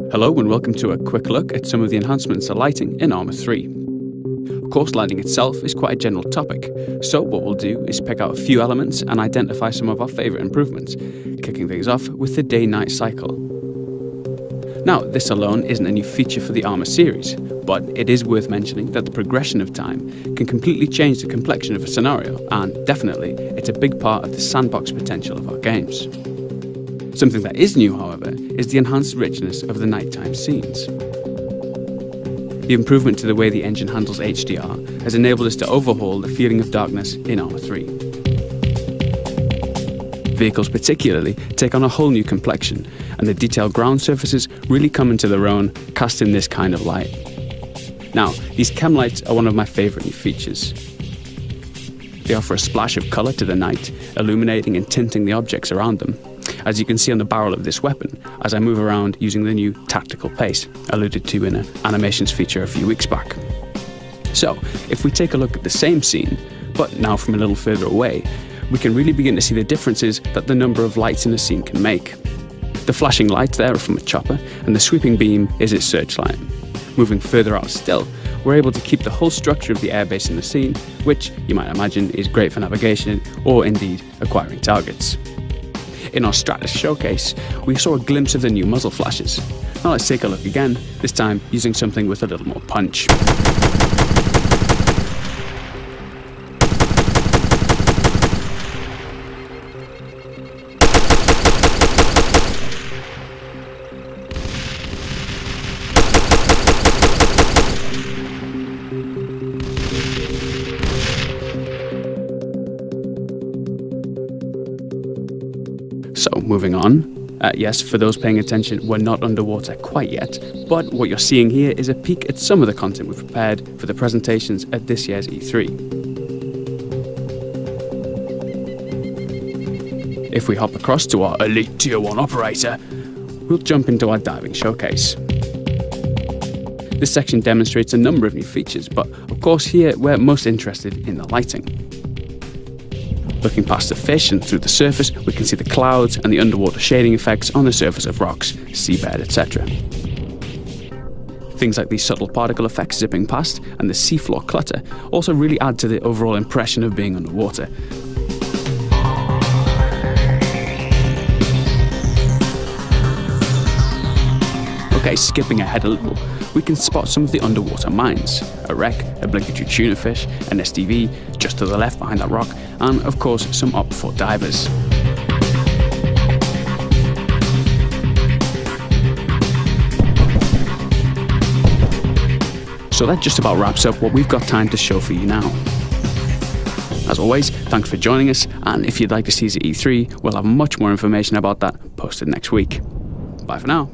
Hello and welcome to a quick look at some of the enhancements to lighting in Arma 3. Of course, lighting itself is quite a general topic, so what we'll do is pick out a few elements and identify some of our favourite improvements, kicking things off with the day-night cycle. Now, this alone isn't a new feature for the Arma series, but it is worth mentioning that the progression of time can completely change the complexion of a scenario, and definitely, it's a big part of the sandbox potential of our games. Something that is new, however, is the enhanced richness of the nighttime scenes. The improvement to the way the engine handles HDR has enabled us to overhaul the feeling of darkness in Arma 3. Vehicles particularly take on a whole new complexion, and the detailed ground surfaces really come into their own, cast in this kind of light. Now, these chem lights are one of my favourite new features. They offer a splash of colour to the night, illuminating and tinting the objects around them, as you can see on the barrel of this weapon as I move around using the new tactical pace, alluded to in an animations feature a few weeks back. So, if we take a look at the same scene, but now from a little further away, we can really begin to see the differences that the number of lights in a scene can make. The flashing lights there are from a chopper, and the sweeping beam is its searchlight. Moving further out still, we're able to keep the whole structure of the airbase in the scene, which you might imagine is great for navigation or indeed acquiring targets. In our Stratus showcase, we saw a glimpse of the new muzzle flashes. Now let's take a look again, this time using something with a little more punch. So, moving on. Yes, for those paying attention, we're not underwater quite yet, but what you're seeing here is a peek at some of the content we've prepared for the presentations at this year's E3. If we hop across to our elite Tier 1 operator, we'll jump into our diving showcase. This section demonstrates a number of new features, but of course here we're most interested in the lighting. Looking past the fish and through the surface, we can see the clouds and the underwater shading effects on the surface of rocks, seabed, etc. Things like these subtle particle effects zipping past and the seafloor clutter also really add to the overall impression of being underwater. Okay, skipping ahead a little, we can spot some of the underwater mines. A wreck, a obligatory tuna fish, an STV just to the left behind that rock, and of course some Op4 divers. So that just about wraps up what we've got time to show for you now. As always, thanks for joining us, and if you'd like to see us at E3, we'll have much more information about that posted next week. Bye for now.